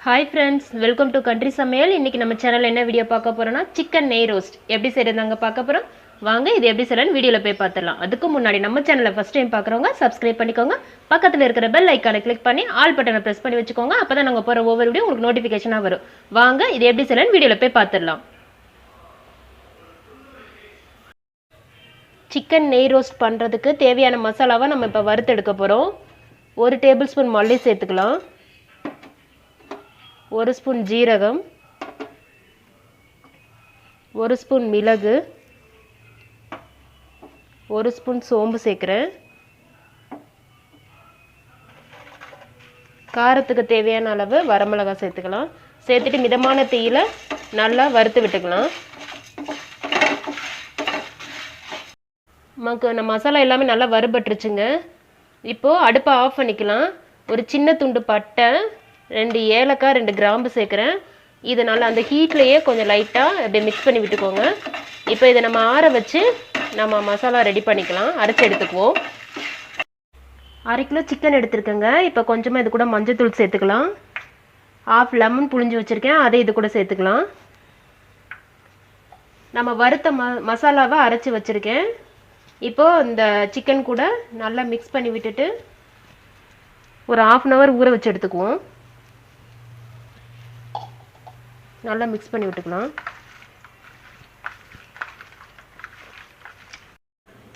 Hi friends, welcome to country samayal. இன்னைக்கு நம்ம சேனல்ல என்ன வீடியோ பார்க்க போறோம்னா சிக்கன் நெய் ரோஸ்ட் எப்படி செய்யறதுங்க பார்க்க போறோம். வாங்க இது எப்படி செய்யறதுன்னு வீடியோல போய் பார்த்தறலாம். அதுக்கு முன்னாடி நம்ம சேனலை ஃபர்ஸ்ட் டைம் பார்க்கறவங்க Subscribe பண்ணிக்கோங்க. பக்கத்துல இருக்கிற பெல் ஐகானை கிளிக் பண்ணி ஆல் பட்டனை பிரஸ் பண்ணி வச்சுக்கோங்க. அப்பதான் நாங்க போற ஒவ்வொரு வீடியோ உங்களுக்கு நோட்டிஃபிகேஷனா வரும். வாங்க இது எப்படி செய்யறதுன்னு வீடியோல போய் பார்த்தறலாம். சிக்கன் நெய் ரோஸ்ட் பண்றதுக்கு தேவையான மசாலாவை நம்ம இப்ப வறுத்து எடுக்க போறோம். 1 டேபிள்ஸ்பூன் மல்லி சேர்த்துக்கலாம். 1 ஸ்பூன் ஜீரகம், 1 ஸ்பூன் மிளகு, 1 ஸ்பூன் சோம்பு சேர்க்குறேன். காரத்துக்கு தேவையான அளவு வரமிளகாய் சேர்த்துக்கலாம். சேர்த்துட்டு மிதமான தீயில நல்லா வறுத்து விட்டுக்கலாம். நமக்கு நம்ம மசாலா எல்லாமே நல்லா வறுபட்டுருச்சுங்க. இப்போது அடுப்பை ஆஃப் பண்ணிக்கலாம். ஒரு சின்ன துண்டு பட்டை, 2 ஏலக்காய், 2 கிராம்பு சேர்க்குறேன். இதை நல்லா அந்த ஹீட்லேயே கொஞ்சம் லைட்டாக அப்படியே மிக்ஸ் பண்ணி விட்டுக்கோங்க. இப்போ இதை நம்ம ஆற வச்சு நம்ம மசாலா ரெடி பண்ணிக்கலாம். அரைச்சி எடுத்துக்குவோம். 1/2 கிலோ சிக்கன் எடுத்துருக்கேங்க. இப்போ கொஞ்சமாக இது கூட மஞ்சள்தூள் சேர்த்துக்கலாம். 1/2 லெமன் புழிஞ்சு வச்சுருக்கேன், அதை இது கூட சேர்த்துக்கலாம். நம்ம வறுத்த மசாலாவை அரைச்சி வச்சுருக்கேன். இப்போது இந்த சிக்கன் கூட நல்லா மிக்ஸ் பண்ணி விட்டுட்டு ஒரு 1/2 hour ஊற வச்சு எடுத்துக்குவோம். நல்லா மிக்ஸ் பண்ணி விட்டுக்கலாம்.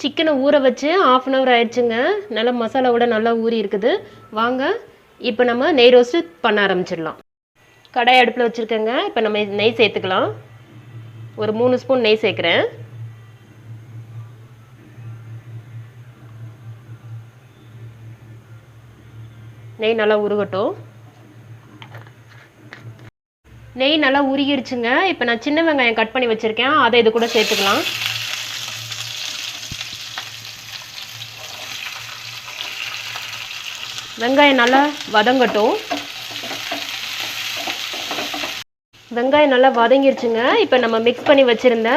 சிக்கனை ஊற வச்சு 1/2 hour ஆயிடுச்சுங்க. நல்லா மசாலாவோட நல்லா ஊறி இருக்குது. வாங்க இப்போ நம்ம நெய் ரோஸ்ட் பண்ண ஆரம்பிச்சிடலாம். கடாய் அடுப்பில் வச்சுருக்கேங்க. இப்போ நம்ம நெய் சேர்த்துக்கலாம். ஒரு 3 ஸ்பூன் நெய் சேர்க்குறேன். நெய் நல்லா உருகட்டும். நெய் நல்லா உருகிடுச்சுங்க. இப்போ நான் சின்ன வெங்காயம் கட் பண்ணி வச்சுருக்கேன், அதை இது கூட சேர்த்துக்கலாம். வெங்காயம் நல்லா வதங்கட்டும். வெங்காயம் நல்லா வதங்கிடுச்சுங்க. இப்போ நம்ம மிக்ஸ் பண்ணி வச்சுருந்த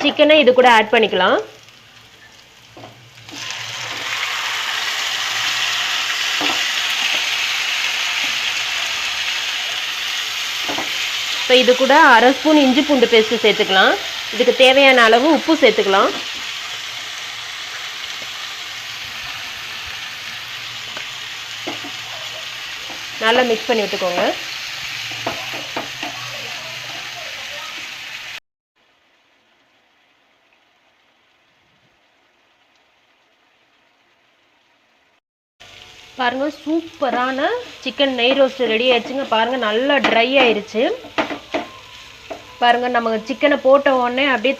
சிக்கனை இது கூட ஆட் பண்ணிக்கலாம். இப்போ இது கூட 1/2 ஸ்பூன் இஞ்சி பூண்டு பேஸ்ட்டு சேர்த்துக்கலாம். இதுக்கு தேவையான அளவு உப்பு சேர்த்துக்கலாம். நல்லா மிக்ஸ் பண்ணி விட்டுக்கோங்க. பாருங்க, சூப்பரான சிக்கன் நெய் ரோஸ்ட் ரெடி ஆயிடுச்சுங்க. பாருங்க, நல்லா ட்ரை ஆயிடுச்சு. பாருங்க, நம்ம சிக்கனை போட்ட உடனே அப்படியே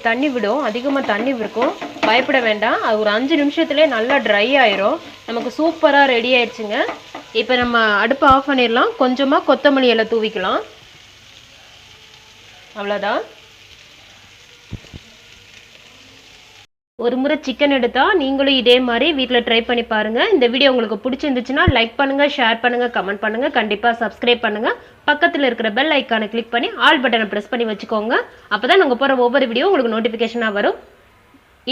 தண்ணி விடும், அதிகமாக தண்ணி இருக்கும். பயப்பட வேண்டாம், அது ஒரு 5 நிமிஷத்துலேயே நல்லா ட்ரை ஆயிரும். நமக்கு சூப்பராக ரெடி ஆயிடுச்சுங்க. இப்போ நம்ம அடுப்பை ஆஃப் பண்ணிடலாம். கொஞ்சமாக கொத்தமல்லி இலை தூவிக்கலாம். அவ்வளோதான். ஒரு முறை சிக்கன் எடுத்தால் நீங்களும் இதே மாதிரி வீட்டில் ட்ரை பண்ணி பாருங்கள். இந்த வீடியோ உங்களுக்கு பிடிச்சிருந்துச்சுன்னா லைக் பண்ணுங்கள், ஷேர் பண்ணுங்கள், கமெண்ட் பண்ணுங்கள். கண்டிப்பாக சப்ஸ்கிரைப் பண்ணுங்கள். பக்கத்தில் இருக்கிற பெல் ஐக்கானை கிளிக் பண்ணி ஆல் பட்டனை ப்ரெஸ் பண்ணி வச்சுக்கோங்க. அப்போ தான் நாங்கள் போகிற ஒவ்வொரு வீடியோ உங்களுக்கு நோட்டிஃபிகேஷனாக வரும்.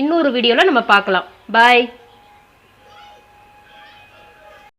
இன்னொரு வீடியோவில் நம்ம பார்க்கலாம். பாய்.